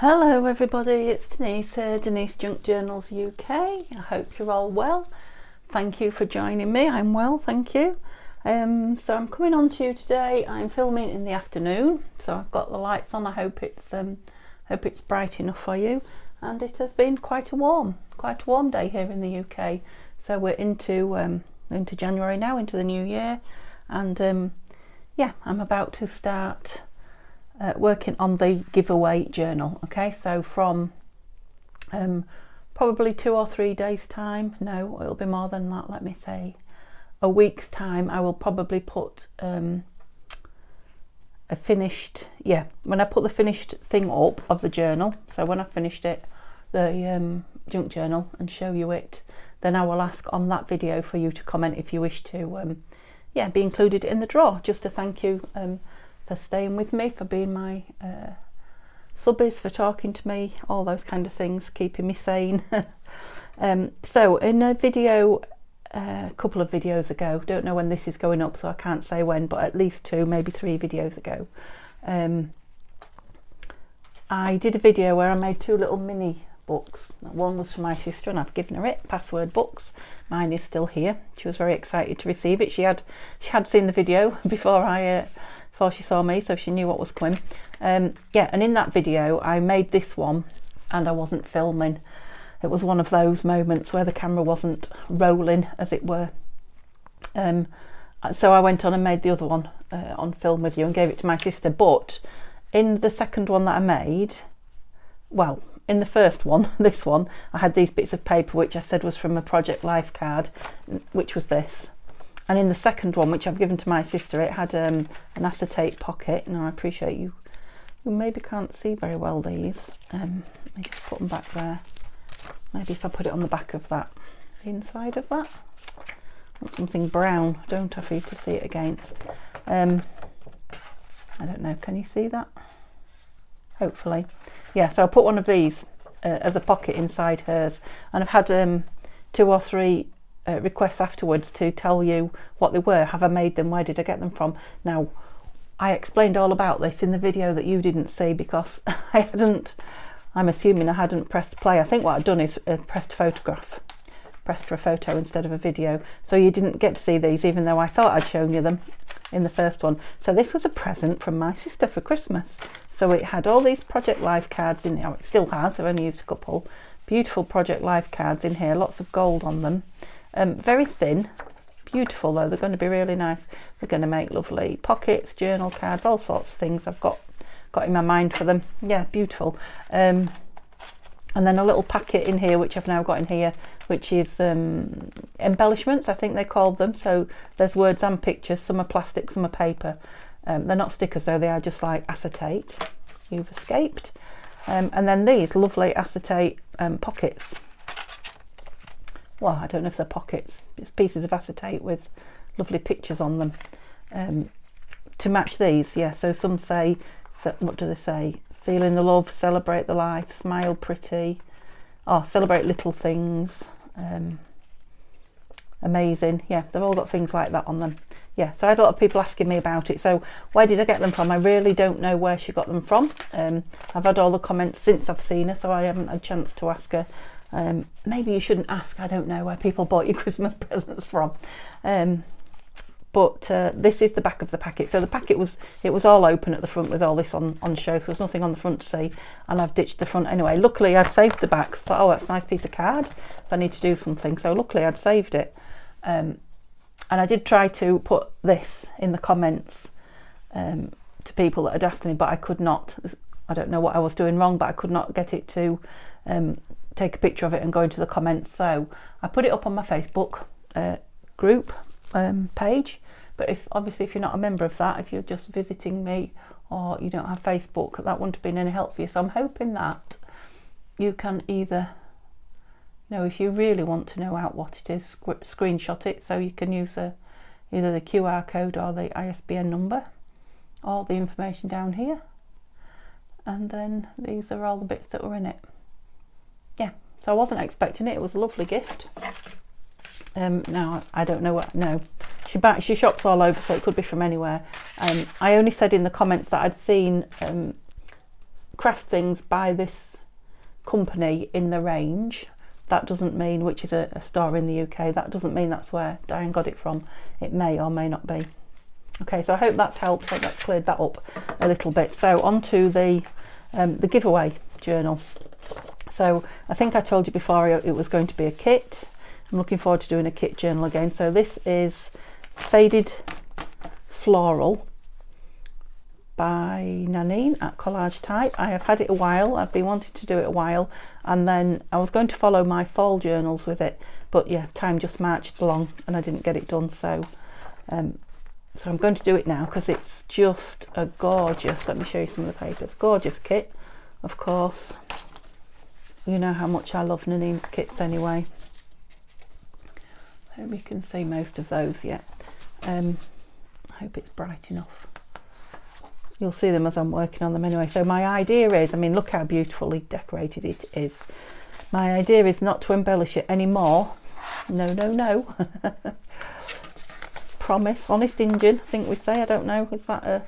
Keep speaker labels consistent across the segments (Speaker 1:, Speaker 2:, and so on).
Speaker 1: Hello everybody, it's Denise here, Denise Junk Journals UK. I hope you're all well. Thank you for joining me. I'm well, thank you. So I'm coming on to you today. I'm filming in the afternoon, so I've got the lights on. I hope it's bright enough for you. And it has been quite a warm day here in the UK. So we're into January now, into the new year, and yeah, I'm about to start working on the giveaway journal. Okay, so from probably 2 or 3 days time, no, it'll be more than that, let me say a week's time, I will probably put when I put the finished thing up of the journal, so when I've finished it, the junk journal, and show you it, then I will ask on that video for you to comment if you wish to be included in the draw, just to thank you for staying with me, for being my subbies, for talking to me, all those kind of things, keeping me sane. So in a video, a couple of videos ago, don't know when this is going up, so I can't say when, but at least 2, maybe 3 videos ago, I did a video where I made 2 little mini books. One was for my sister, and I've given her it, password books. Mine is still here. She was very excited to receive it. She had seen the video before she saw me, so she knew what was coming. And in that video I made this one, and I wasn't filming. It was one of those moments where the camera wasn't rolling, as it were. So I went on and made the other one on film with you and gave it to my sister. But in the second one that I made, well, in the first one, this one, I had these bits of paper which I said was from a Project Life card, which was this. And in the second one, which I've given to my sister, it had an acetate pocket. Now I appreciate you maybe can't see very well these. Let me just put them back there. Maybe if I put it on the back of that, the inside of that. I want something brown, don't I, for you to see it against. I don't know, can you see that? Hopefully. Yeah, so I put one of these as a pocket inside hers, and I've had 2 or 3 requests afterwards to tell you what they were. Have I made them? Where did I get them from? Now, I explained all about this in the video that you didn't see, because I'm assuming I hadn't pressed play. I think what I'd done is pressed for a photo instead of a video, so you didn't get to see these, even though I thought I'd shown you them in the first one. So this was a present from my sister for Christmas. So it had all these Project Life cards in here. It still has, I've only used a couple. Beautiful Project Life cards in here, lots of gold on them. Very thin, beautiful though. They're going to be really nice. They're going to make lovely pockets, journal cards, all sorts of things I've got in my mind for them. Yeah, beautiful. And then a little packet in here, which I've now got in here, which is embellishments, I think they called them. So there's words and pictures. Some are plastic, some are paper. They're not stickers though, they are just like acetate. You've escaped. And then these lovely acetate pockets. Well, I don't know if they're pockets, it's pieces of acetate with lovely pictures on them to match these. Yeah, so some say, what do they say? Feeling the love, celebrate the life, smile pretty, celebrate little things, amazing. Yeah, they've all got things like that on them. Yeah, so I had a lot of people asking me about it. So where did I get them from? I really don't know where she got them from. I've had all the comments since I've seen her, so I haven't had a chance to ask her. Maybe you shouldn't ask, I don't know where people bought your Christmas presents from. But this is the back of the packet. So the packet was all open at the front with all this on show, so there's nothing on the front to see, and I've ditched the front anyway. Luckily I'd saved the back, so I thought, oh, that's a nice piece of card if I need to do something. So luckily I'd saved it. And I did try to put this in the comments to people that had asked me, but I could not. I don't know what I was doing wrong, but I could not get it to take a picture of it and go into the comments. So I put it up on my Facebook group page. But if you're not a member of that, if you're just visiting me or you don't have Facebook, that wouldn't have been any help for you. So I'm hoping that you can either, if you really want to know out what it is, screenshot it, so you can use either the QR code or the ISBN number, or the information down here. And then these are all the bits that were in it. Yeah, so I wasn't expecting it. It was a lovely gift. Now I don't know what. No, she shops all over, so it could be from anywhere. I only said in the comments that I'd seen craft things by this company in the range, that doesn't mean, which is a store in the UK, that doesn't mean that's where Diane got it from. It may or may not be. Okay, so I hope that's helped, I hope that's cleared that up a little bit. So on to the giveaway journal. So I think I told you before it was going to be a kit. I'm looking forward to doing a kit journal again. So this is Faded Floral by Nanine at Collage Type. I have had it a while, I've been wanting to do it a while, and then I was going to follow my fall journals with it, but yeah, time just marched along and I didn't get it done. So so I'm going to do it now because it's just a gorgeous, let me show you some of the papers, gorgeous kit. Of course, you know how much I love Nanine's kits anyway. I hope you can see most of those yet. I hope it's bright enough. You'll see them as I'm working on them anyway. So my idea is, I mean, look how beautifully decorated it is. My idea is not to embellish it anymore. No, no, no. Promise, honest Injun, I think we say. I don't know, is that a,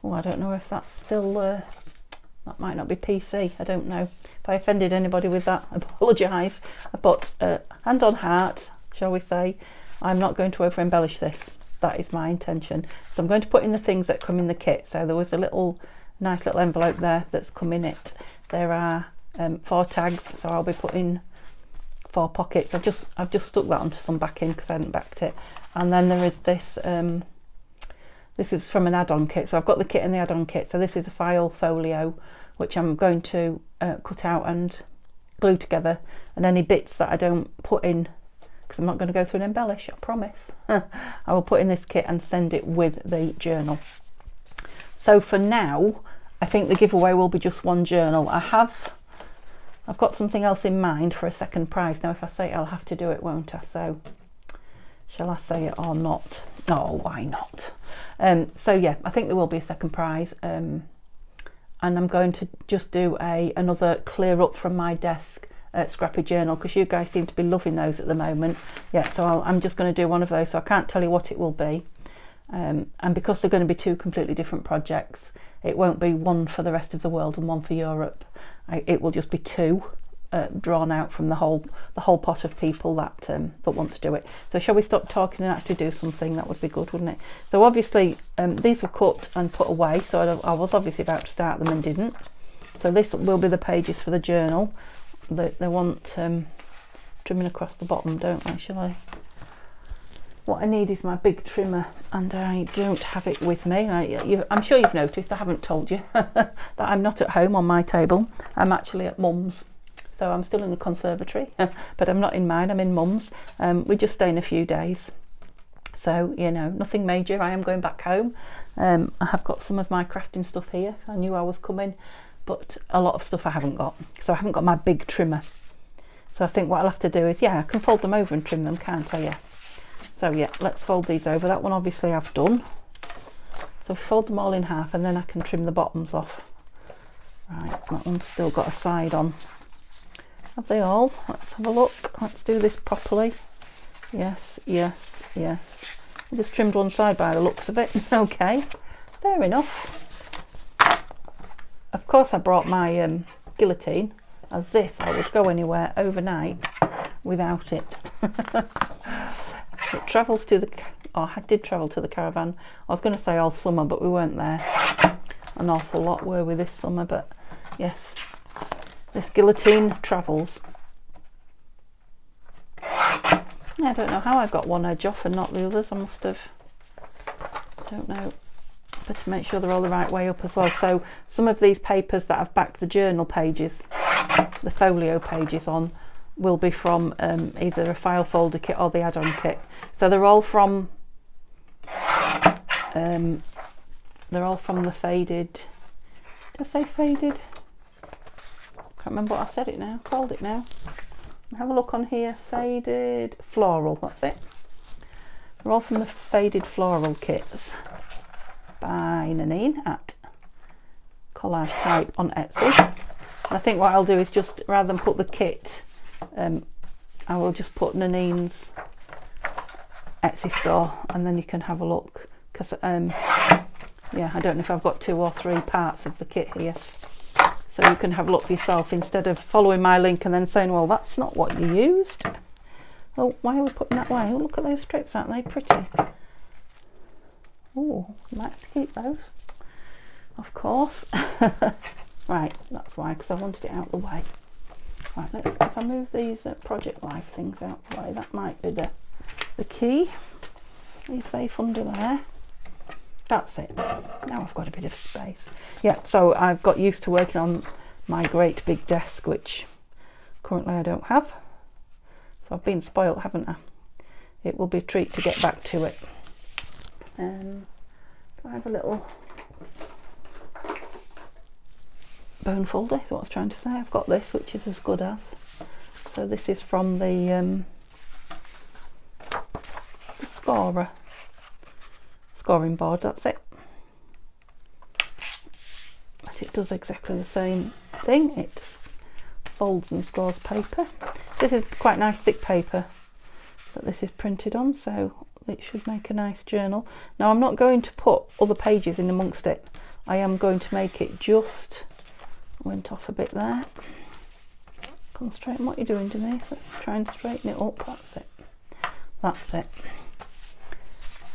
Speaker 1: oh, I don't know if that's still, that might not be PC, I don't know. If I offended anybody with that, I apologise. But hand on heart, shall we say, I'm not going to over embellish this. That is my intention. So I'm going to put in the things that come in the kit. So there was a nice little envelope there that's come in it. There are 4 tags, so I'll be putting 4 pockets. I've just stuck that onto some backing because I hadn't backed it. And then there is this, this is from an add-on kit. So I've got the kit and the add-on kit. So this is a file folio, which I'm going to cut out and glue together. And any bits that I don't put in, because I'm not going to go through and embellish, I promise. I will put in this kit and send it with the journal. So for now, I think the giveaway will be just one journal. I've got something else in mind for a second prize. Now if I say it, I'll have to do it, won't I? So shall I say it or not? Oh, why not? So yeah, I think there will be a second prize, and I'm going to just do another clear up from my desk scrappy journal, because you guys seem to be loving those at the moment. Yeah, so I'm just going to do one of those, so I can't tell you what it will be, and because they're going to be 2 completely different projects, it won't be one for the rest of the world and one for Europe. It will just be 2 drawn out from the whole pot of people that want to do it. So shall we stop talking and actually do something? That would be good, wouldn't it? So obviously these were cut and put away, so I was obviously about to start them and didn't. So this will be the pages for the journal. They want trimming across the bottom, don't they? Shall I? What I need is my big trimmer, and I don't have it with me. I'm sure you've noticed I haven't told you that I'm not at home on my table. I'm actually at Mum's. So I'm still in the conservatory, but I'm not in mine, I'm in Mum's. We're just staying a few days. So, you know, nothing major. I am going back home. I have got some of my crafting stuff here. I knew I was coming, but a lot of stuff I haven't got. So I haven't got my big trimmer. So I think what I'll have to do is, yeah, I can fold them over and trim them, can't I? Yeah. So yeah, let's fold these over. That one obviously I've done. So if we fold them all in half, and then I can trim the bottoms off. Right, that one's still got a side on. Have they all? Let's have a look. Let's do this properly. Yes, yes, yes. I just trimmed one side by the looks of it. Okay, fair enough. Of course I brought my guillotine, as if I would go anywhere overnight without it. It travels to the, oh, I did travel to the caravan. I was going to say all summer, but we weren't there an awful lot, were we, this summer? But yes, this guillotine travels. I don't know how I got one edge off and not the others. I must have, don't know, but to make sure they're all the right way up as well. So some of these papers that I've backed the journal pages, the folio pages on, will be from either a file folder kit or the add-on kit. So they're all from the faded, did I say faded? Can't remember what I said it now, called it now. Have a look on here, Faded Floral, that's it. They're all from the Faded Floral kits by Nanine at Collage Type on Etsy. And I think what I'll do is just, rather than put the kit, I will just put Nanine's Etsy store, and then you can have a look, because yeah, I don't know if I've got 2 or 3 parts of the kit here. so you can have a look for yourself instead of following my link and then saying, well, that's not what you used. Oh, why are we putting that way? Oh, look at those strips, aren't they pretty? Oh, I might have to keep those, of course. Right, that's why, because I wanted it out of the way. Right, if I move these Project Life things out of the way, that might be the key. Be safe under there. That's it. Now I've got a bit of space. Yeah, so I've got used to working on my great big desk, which currently I don't have. So I've been spoilt, haven't I? It will be a treat to get back to it. Do I have a little bone folder? Is what I was trying to say. I've got this, which is as good as. So this is from the scoring board. That's it. But it does exactly the same thing. It folds and scores paper. This is quite nice thick paper that this is printed on, so it should make a nice journal. Now I'm not going to put other pages in amongst it. I am going to make it just, went off a bit there. Concentrate on what you're doing, Denise. Let's try and straighten it up. That's it. That's it.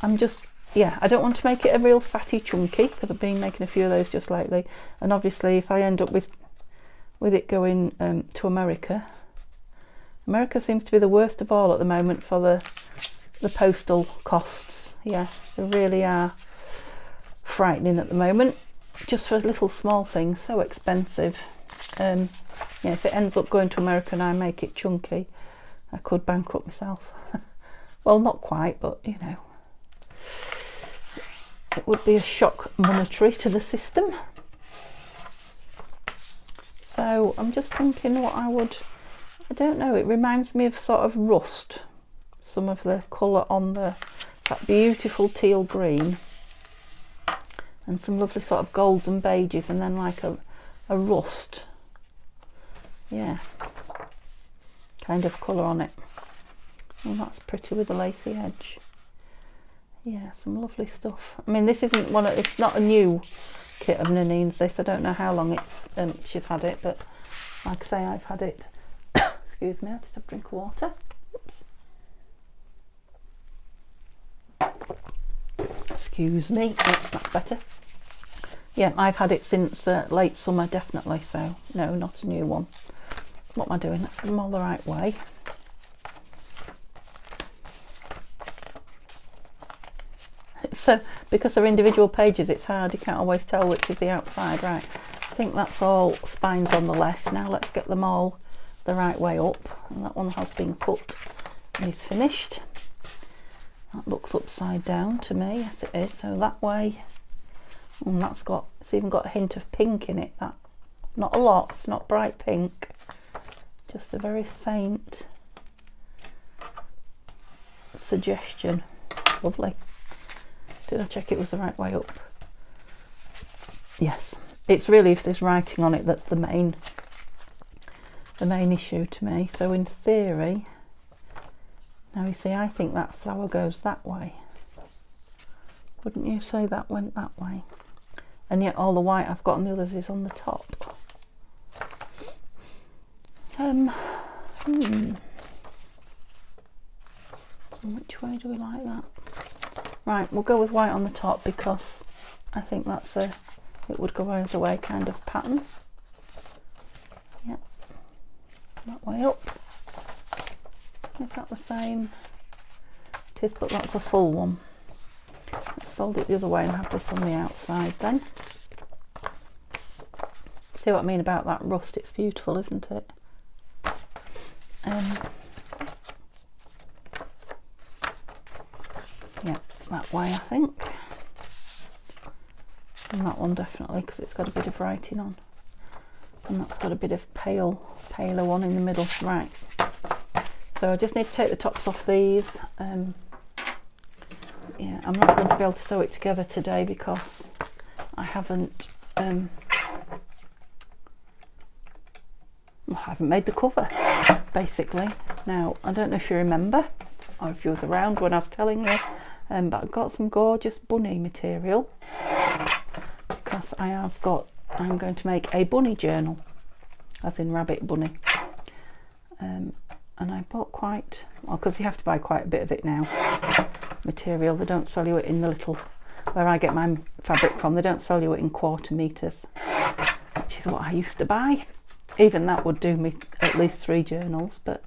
Speaker 1: I'm just, yeah, I don't want to make it a real fatty chunky, because I've been making a few of those just lately, and obviously if I end up with it going to America seems to be the worst of all at the moment for the postal costs. Yeah, they really are frightening at the moment, just for little small things, so expensive. Yeah, if it ends up going to America and I make it chunky, I could bankrupt myself. Well, not quite, but you know, it would be a shock monetary to the system. So I'm just thinking what I don't know, it reminds me of sort of rust, some of the colour on that beautiful teal green, and some lovely sort of golds and beiges, and then like a rust, yeah, kind of colour on it. Oh, that's pretty with a lacy edge. Yeah, some lovely stuff. I mean, this isn't it's not a new kit of Nanine's, this. I don't know how long she's had it, but like I say, I've had it. Excuse me, I just have a drink of water. Oops. Excuse me. Oh, that's better. Yeah, I've had it since late summer, definitely. So no, not a new one. What am I doing? Let's have them all the right way. So because they're individual pages, it's hard, you can't always tell which is the outside. Right, I think that's all spines on the left. Now let's get them all the right way up, and that one has been cut and is finished. That looks upside down to me. Yes, it is. So that way, and it's even got a hint of pink in it. That, not a lot, it's not bright pink, just a very faint suggestion. Lovely. Did I check it was the right way up? Yes, it's really if there's writing on it that's the main issue to me. So in theory, now you see, I think that flower goes that way. Wouldn't you say that went that way? And yet all the white I've got on the others is on the top. Which way do we like that? Right, we'll go with white on the top because I think that's it would go either way kind of pattern. Yep, that way up. Is that the same? It is, but that's a full one. Let's fold it the other way and have this on the outside then. See what I mean about that rust? It's beautiful, isn't it? Yeah, that way I think. And that one definitely, because it's got a bit of writing on. And that's got a bit of paler one in the middle. Right. So I just need to take the tops off these. Yeah, I'm not going to be able to sew it together today because I haven't made the cover, basically. Now, I don't know if you remember or if you was around when I was telling you, but I've got some gorgeous bunny material because I have got I'm going to make a bunny journal, as in rabbit bunny. And I bought quite, well, because you have to buy quite a bit of it now, material. They don't sell you it in the little, where I get my fabric from, they don't sell you it in quarter metres, which is what I used to buy. Even that would do me at least 3 journals, but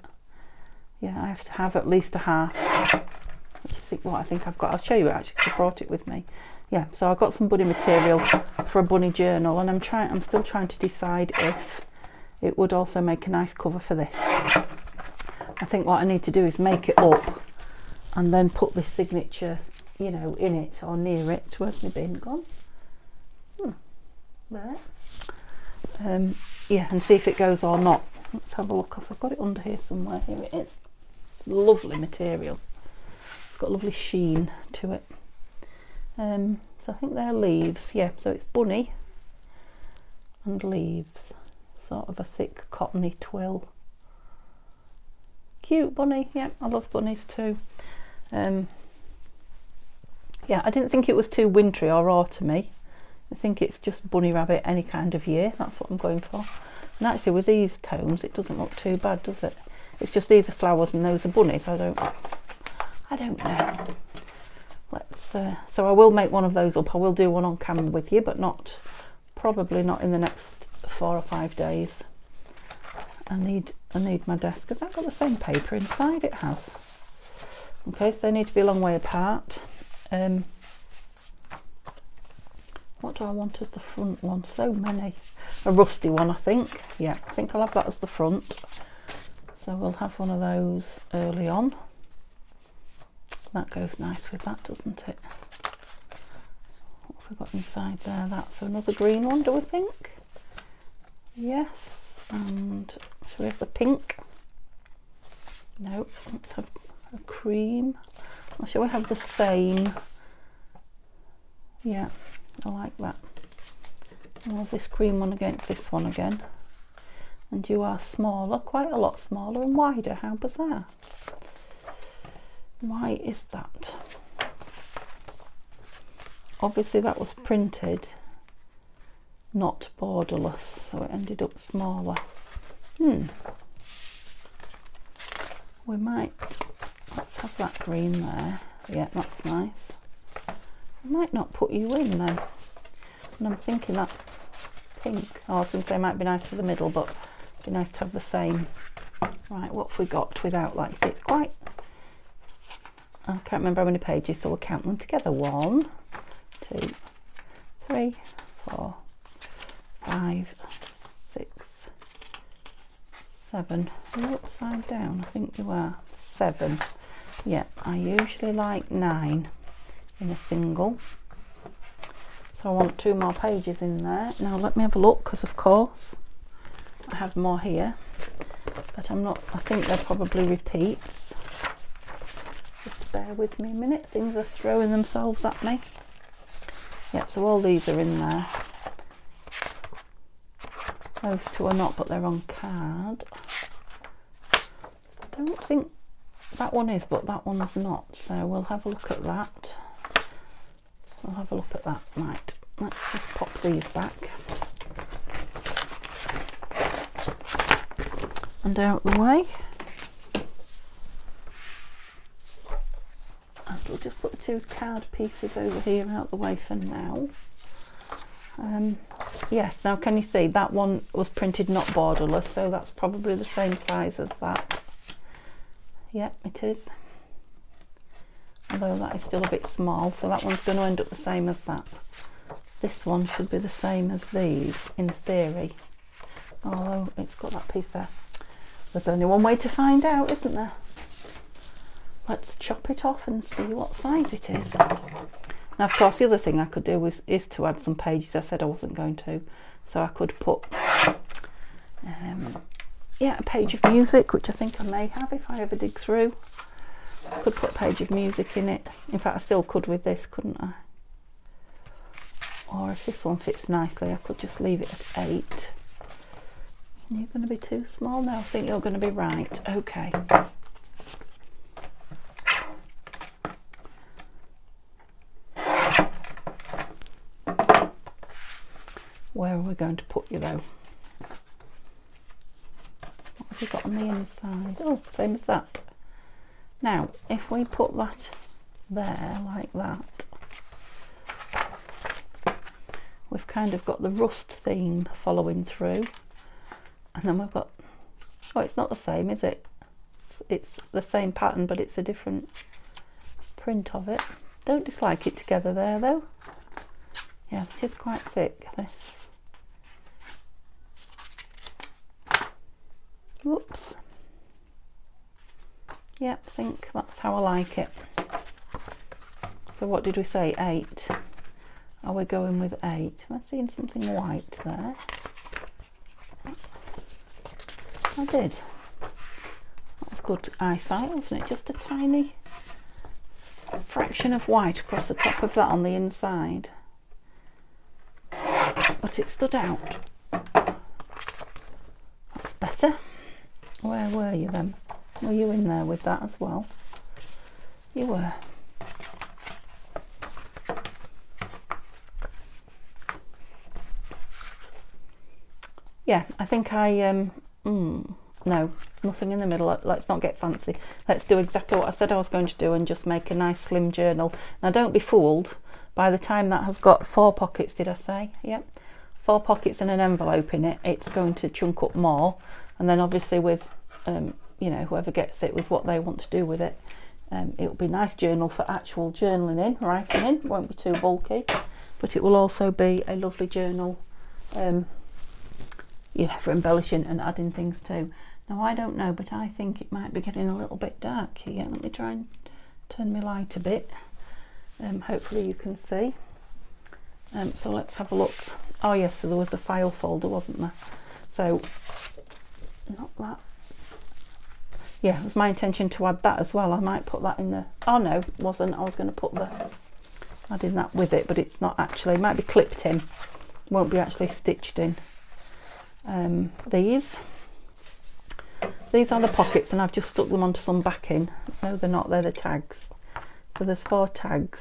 Speaker 1: yeah, I have to have at least a half, which is what I think I've got. I'll show you actually, because I brought it with me. Yeah, so I've got some bunny material for a bunny journal, and I'm still trying to decide if it would also make a nice cover for this. I think what I need to do is make it up and then put this signature, you know, in it or near it. Where's my bin gone? There. Yeah, and see if it goes or not. Let's have a look, because I've got it under here somewhere. Here it is. It's lovely material. It's got a lovely sheen to it. So I think they're leaves. Yeah, so it's bunny and leaves. Sort of a thick cottony twill. Cute bunny. Yeah, I love bunnies too. Yeah, I didn't think it was too wintry or autumny. I think it's just bunny rabbit any kind of year. That's what I'm going for. And actually with these tones it doesn't look too bad, does it? It's just these are flowers and those are bunnies. I don't know. Let's so I will make one of those up. I will do one on camera with you, but probably not in the next 4 or 5 days. I need my desk. Has that got the same paper inside? It has. Okay, so they need to be a long way apart. What do I want as the front one? So many. A rusty one, I think. Yeah, I think I'll have that as the front. So we'll have one of those early on. That goes nice with that, doesn't it? What have we got inside there? That's another green one, do we think? Yes. And should we have the pink? No, let's have a cream. Or shall we have the same? Yeah, I like that. I'll have this green one against this one again. And you are smaller, quite a lot smaller and wider. How bizarre. Why is that? Obviously that was printed not borderless, so it ended up smaller. We might, let's have that green there. Yeah, that's nice. I might not put you in though. And I'm thinking that pink, I was going to say it might be nice for the middle, but it'd be nice to have the same. Right, what have we got without, like, it's quite, I can't remember how many pages, so we'll count them together. 1, 2, 3, 4, 5, 6, 7. Are you upside down? I think you are. 7. Yeah, I usually like 9 in a single. So I want 2 more pages in there. Now let me have a look, because of course I have more here, but I'm not, I think they're probably repeats. Just bear with me a minute, things are throwing themselves at me. Yep, so all these are in there. Those 2 are not, but they're on card. I don't think that one is, but that one's not, so we'll have a look at that. We'll have a look at that. Right, let's just pop these back and out the way. And we'll just put the 2 card pieces over here out the way for now. Yes, now can you see that one was printed not borderless, so that's probably the same size as that. Yep, it is. Although that is still a bit small, so that one's going to end up the same as that. This one should be the same as these in theory, although it's got that piece there. There's only one way to find out, isn't there? Let's chop it off and see what size it is. Now of course the other thing I could do is to add some pages. I said I wasn't going to, so I could put yeah, a page of music, which I think I may have if I ever dig through. I could put a page of music in it. In fact I still could with this, couldn't I? Or if this one fits nicely I could just leave it at 8. You're going to be too small now. I think you're going to be right. Okay. Where are we going to put you though? What have you got on the inside? Oh, same as that. Now, if we put that there like that, we've kind of got the rust theme following through, and then we've got, oh, it's not the same, is it? It's the same pattern, but it's a different print of it. Don't dislike it together there though. Yeah, it is quite thick, this. Whoops. Yep, I think that's how I like it. So what did we say, 8? Are we going with 8? Am I seeing something white there? I did. That was good eyesight, wasn't it? Just a tiny fraction of white across the top of that on the inside. But it stood out. That's better. Where were you then? Were you in there with that as well? You were. Yeah, I think no, nothing in the middle. Let's not get fancy. Let's do exactly what I said I was going to do and just make a nice slim journal. Now don't be fooled. By the time that has got 4 pockets, did I say? Yep. 4 pockets and an envelope in it, it's going to chunk up more. And then obviously with, you know, whoever gets it with what they want to do with it, it'll be a nice journal for actual journaling in, writing in. It won't be too bulky, but it will also be a lovely journal, you know, for embellishing and adding things to. Now I don't know, but I think it might be getting a little bit dark here. Let me try and turn my light a bit. Hopefully you can see. So let's have a look. Oh yes, so there was a file folder, wasn't there? So not that. Yeah, it was my intention to add that as well. I might put that in the, oh no, it wasn't. I was going to put the, adding that with it, but it's not actually. It might be clipped in, won't be actually stitched in. These are the pockets, and I've just stuck them onto some backing. No, they're not. They're the tags. So there's 4 tags,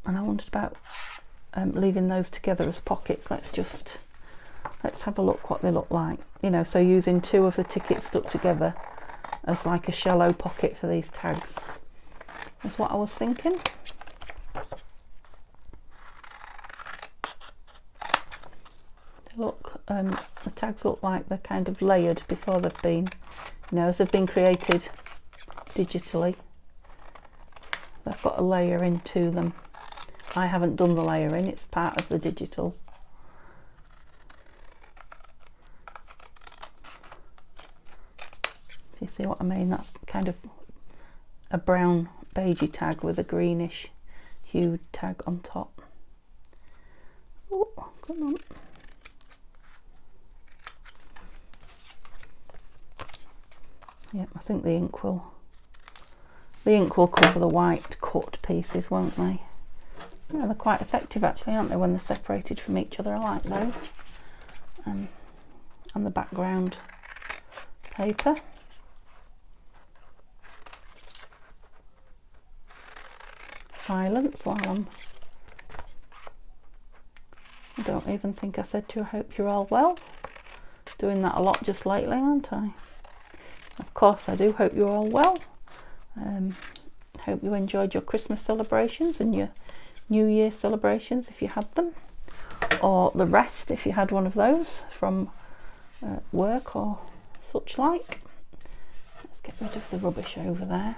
Speaker 1: and I wondered about leaving those together as pockets. Let's have a look what they look like. You know, so using 2 of the tickets stuck together as like a shallow pocket for these tags is what I was thinking. Look, the tags look like they're kind of layered before they've been, you know, as they've been created digitally. They've got a layer into them. I haven't done the layering, it's part of the digital. If you see what I mean, that's kind of a brown beigey tag with a greenish hued tag on top. Oh, come on. Yep, I think the ink will cover the white cut pieces, won't they? Yeah, they're quite effective actually, aren't they, when they're separated from each other? I like those. And the background paper. Silence while I don't even think I said to you, I hope you're all well. Doing that a lot just lately, aren't I? Of course I do hope you're all well. Hope you enjoyed your Christmas celebrations and your New Year celebrations if you had them, or the rest if you had one of those from work or such like. Let's get rid of the rubbish over there.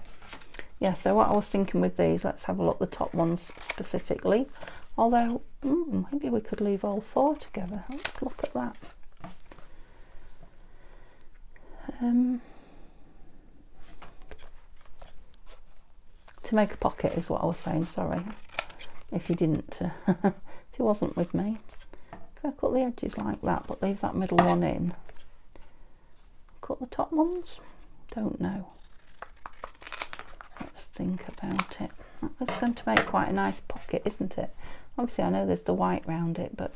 Speaker 1: Yeah, so what I was thinking with these, let's have a look at the top ones specifically, although maybe we could leave all 4 together. Let's look at that. To make a pocket is what I was saying, sorry if you didn't if you wasn't with me. Can I cut the edges like that but leave that middle one in? Cut the top ones? Don't know. Let's think about it. That's going to make quite a nice pocket, isn't it? Obviously I know there's the white round it, but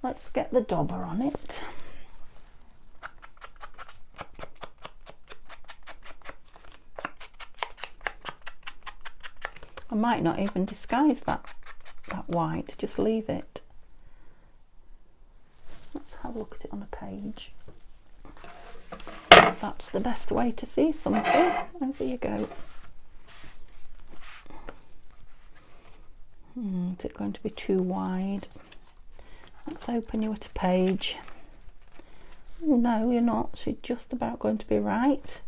Speaker 1: let's get the dauber on it. I might not even disguise that that white, just leave it. Let's have a look at it on a page. That's the best way to see something. Over you go. Is it going to be too wide? Let's open you at a page. Oh no, you're not. She's just about going to be right.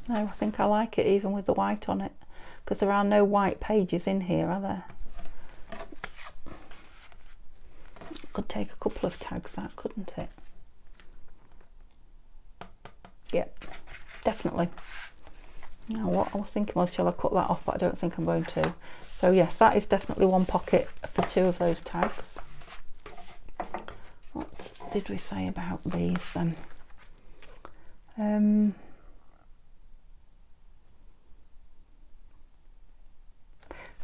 Speaker 1: No, I think I like it even with the white on it, because there are no white pages in here, are there? Could take a couple of tags out, couldn't it? Yep, definitely. Now what I was thinking was, shall I cut that off, but I don't think I'm going to. So yes, that is definitely one pocket for 2 of those tags. What did we say about these then? I'm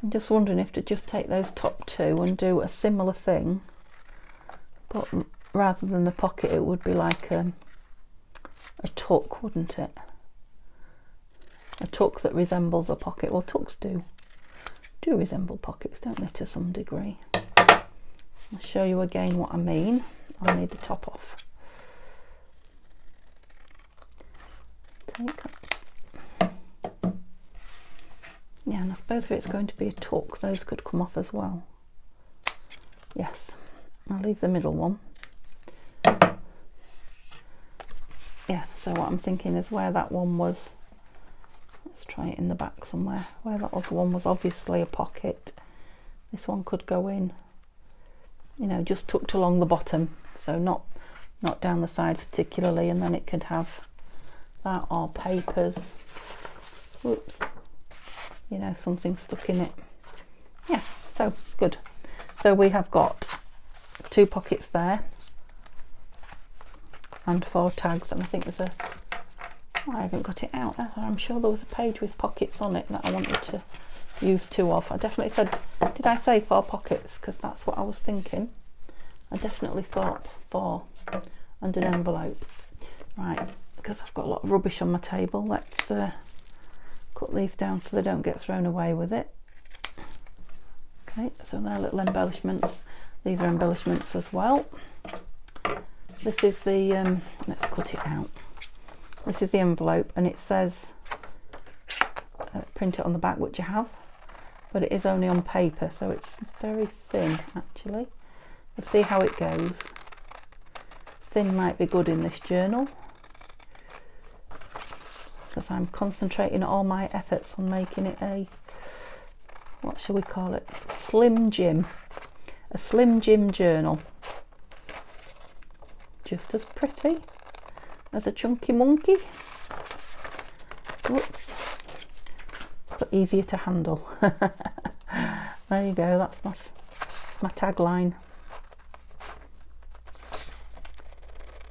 Speaker 1: just wondering if to just take those top 2 and do a similar thing, but rather than the pocket it would be like a tuck, wouldn't it? A tuck that resembles a pocket. Well, tucks do resemble pockets, don't they, to some degree. I'll show you again what I mean. I'll need the top off. Yeah, and I suppose if it's going to be a tuck, those could come off as well. Yes, I'll leave the middle one. Yeah, so what I'm thinking is where that one was, let's try it in the back somewhere, where that other one was obviously a pocket, this one could go in, you know, just tucked along the bottom, so not down the sides particularly, and then it could have that or papers, whoops, you know, something stuck in it. Yeah, so good. So we have got 2 pockets there and 4 tags, and I think there's I haven't got it out. I'm sure there was a page with pockets on it that I wanted to use 2 of. I definitely said, did I say 4 pockets? Because that's what I was thinking. I definitely thought 4 and an envelope. Right, because I've got a lot of rubbish on my table, let's cut these down so they don't get thrown away with it. Okay, so they're little embellishments. These are embellishments as well. This is the, let's cut it out. This is the envelope, and it says print it on the back, which I have, but it is only on paper, so it's very thin actually. We'll see how it goes. Thin might be good in this journal, because I'm concentrating all my efforts on making it a, what shall we call it, Slim Jim. A Slim Jim journal. Just as pretty as a chunky monkey. Whoops. But easier to handle. There you go, that's my tagline.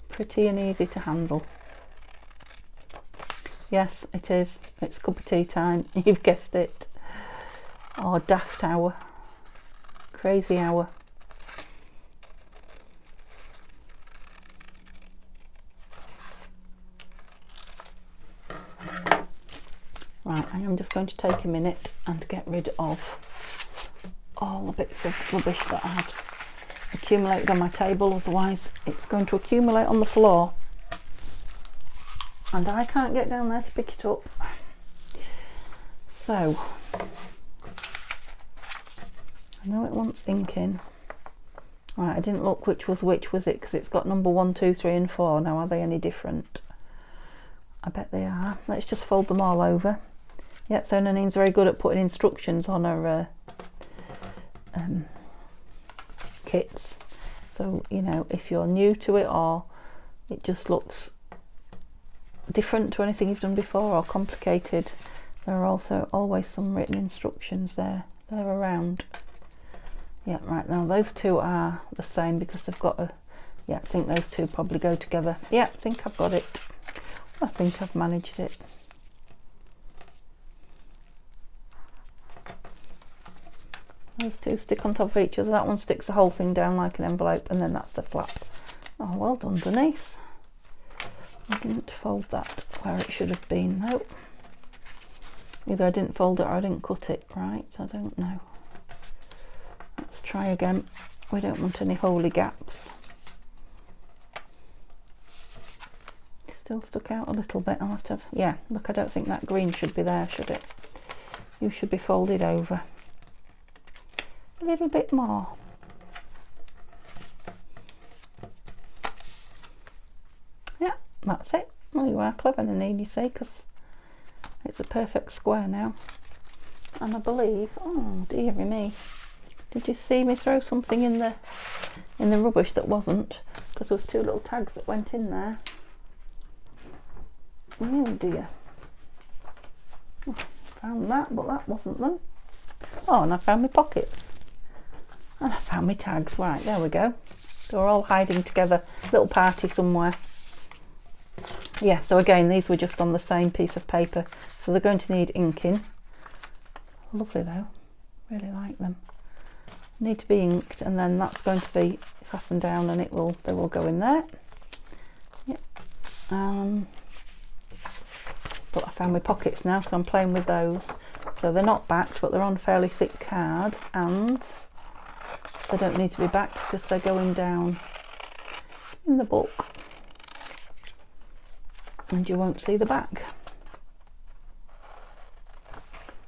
Speaker 1: Pretty and easy to handle. Yes, it is. It's cup of tea time. You've guessed it. Or daft hour. Crazy hour. Right, I am just going to take a minute and get rid of all the bits of rubbish that I have accumulated on my table, otherwise it's going to accumulate on the floor and I can't get down there to pick it up. So, I know it wants inking. Right, I didn't look which was it, because it's got number 1, 2, 3 and 4. Now, are they any different? I bet they are. Let's just fold them all over. Yep, so Nanine's very good at putting instructions on her kits. So, you know, if you're new to it or it just looks different to anything you've done before or complicated, there are also always some written instructions there. They're around. Yeah, right, now those 2 are the same because they've got a, yeah, I think those 2 probably go together. Yeah, I think I've got it. I think I've managed it. Those 2 stick on top of each other. That one sticks the whole thing down like an envelope, and then that's the flap. Oh, well done, Denise. I didn't fold that where it should have been, though. Either I didn't fold it or I didn't cut it right, I don't know. Let's try again. We don't want any holy gaps. Still stuck out a little bit. I'll have to, yeah, look, I don't think that green should be there, should it? You should be folded over a little bit more. Yeah, that's it. Well, you are clever, Nanine, you see, because it's a perfect square now. And I believe, oh dearie me, did you see me throw something in the rubbish that wasn't? Because there was 2 little tags that went in there. Oh dear. Oh, found that, but that wasn't them. Oh, and I found my pockets. And I found my tags. Right, there we go. They were all hiding together. Little party somewhere. Yeah, so again, these were just on the same piece of paper. So they're going to need inking. Lovely though. Really like them. Need to be inked, and then that's going to be fastened down, and they will go in there. Yep. But I found my pockets now, so I'm playing with those. So they're not backed, but they're on fairly thick card, and they don't need to be backed because they're going down in the book, and you won't see the back.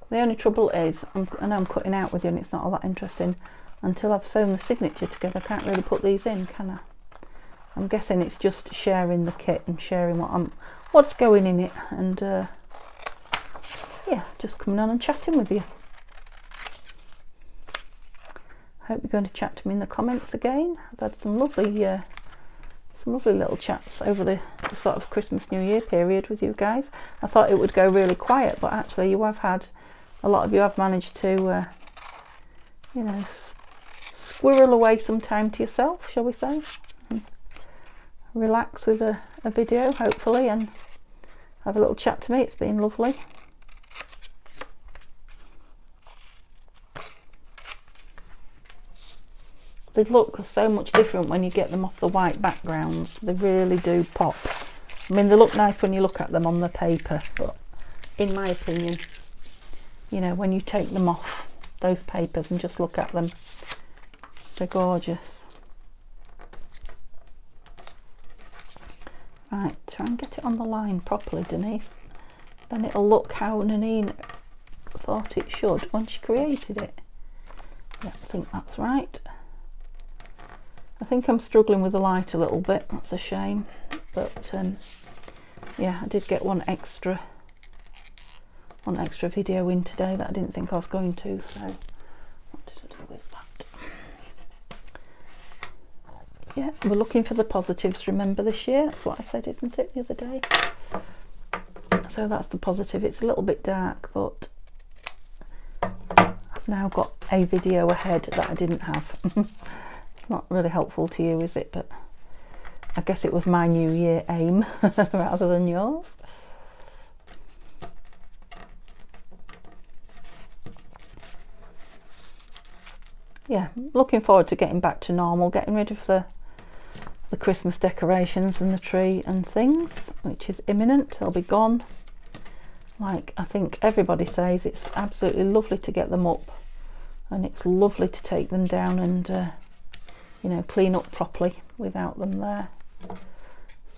Speaker 1: The only trouble is, I know I'm cutting out with you and it's not all that interesting, until I've sewn the signature together I can't really put these in, can I? I'm guessing it's just sharing the kit and sharing what's going in it, and yeah, just coming on and chatting with you. Hope you're going to chat to me in the comments again. I've had some lovely little chats over the sort of Christmas New Year period with you guys. I thought it would go really quiet, but actually a lot of you have managed to you know, squirrel away some time to yourself, shall we say, and relax with a video hopefully, and have a little chat to me. It's been lovely. They look so much different when you get them off the white backgrounds. They really do pop. I mean, they look nice when you look at them on the paper, but in my opinion, you know, when you take them off those papers and just look at them, they're gorgeous. Right, try and get it on the line properly, Denise. Then it'll look how Nanine thought it should when she created it. Yeah, I think that's right. I think I'm struggling with the light a little bit, that's a shame, but yeah, I did get one extra video in today that I didn't think I was going to, so what did I do with that? Yeah, we're looking for the positives, remember, this year. That's what I said, isn't it, the other day? So that's the positive. It's a little bit dark, but I've now got a video ahead that I didn't have. Not really helpful to you, is it? But I guess it was my New Year aim rather than yours. Yeah, looking forward to getting back to normal, getting rid of the Christmas decorations and the tree and things, which is imminent. They'll be gone. Like I think everybody says, it's absolutely lovely to get them up, and it's lovely to take them down and you know, clean up properly without them there.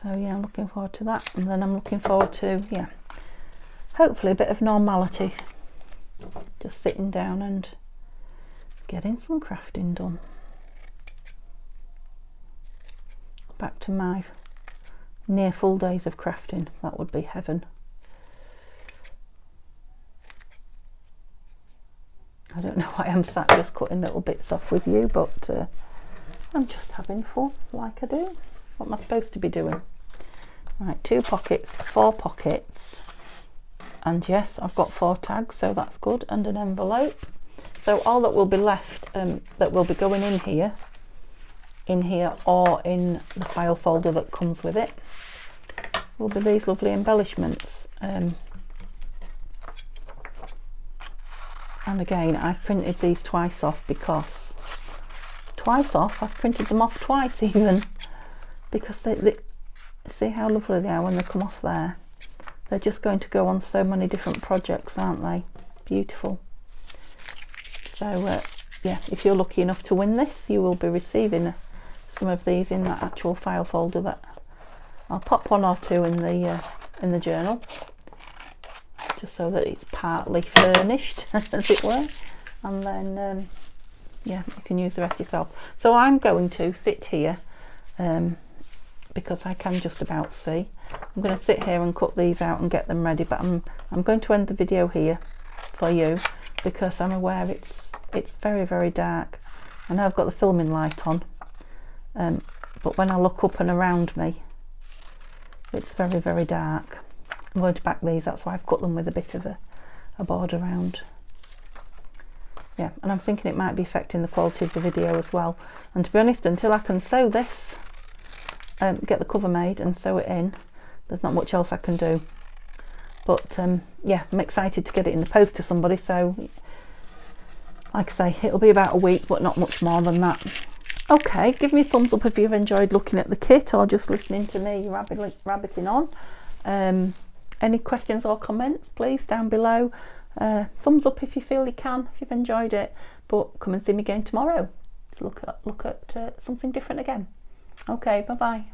Speaker 1: So yeah, I'm looking forward to that, and then I'm looking forward to, yeah, hopefully a bit of normality, just sitting down and getting some crafting done. Back to my near full days of crafting. That would be heaven. I don't know why I'm sat just cutting little bits off with you, but I'm just having fun, like I do. What am I supposed to be doing? Right, 2 pockets, 4 pockets, and yes, I've got 4 tags, so that's good, and an envelope. So all that will be left, that will be going in here or in the file folder that comes with it, will be these lovely embellishments. And again, I've printed these twice off because I've printed them off twice even, because they see how lovely they are when they come off there. They're just going to go on so many different projects, aren't they? Beautiful. So yeah, if you're lucky enough to win this, you will be receiving some of these in that actual file folder. That I'll pop one or two in the journal, just so that it's partly furnished, as it were, and then yeah, you can use the rest yourself. So I'm going to sit here because I can just about see. I'm going to sit here and cut these out and get them ready, but I'm going to end the video here for you because I'm aware it's very, very dark. I know I've got the filming light on, but when I look up and around me, it's very, very dark. I'm going to back these, that's why I've cut them with a bit of a border around. Yeah, and I'm thinking it might be affecting the quality of the video as well. And to be honest, until I can sew this, get the cover made and sew it in, there's not much else I can do. But yeah, I'm excited to get it in the post to somebody, so like I say, it'll be about a week, but not much more than that. Okay, give me a thumbs up if you've enjoyed looking at the kit or just listening to me rabbiting on. Any questions or comments, please, down below. Thumbs up if you feel you can, if you've enjoyed it. But come and see me again tomorrow to look at something different again. Okay, bye bye.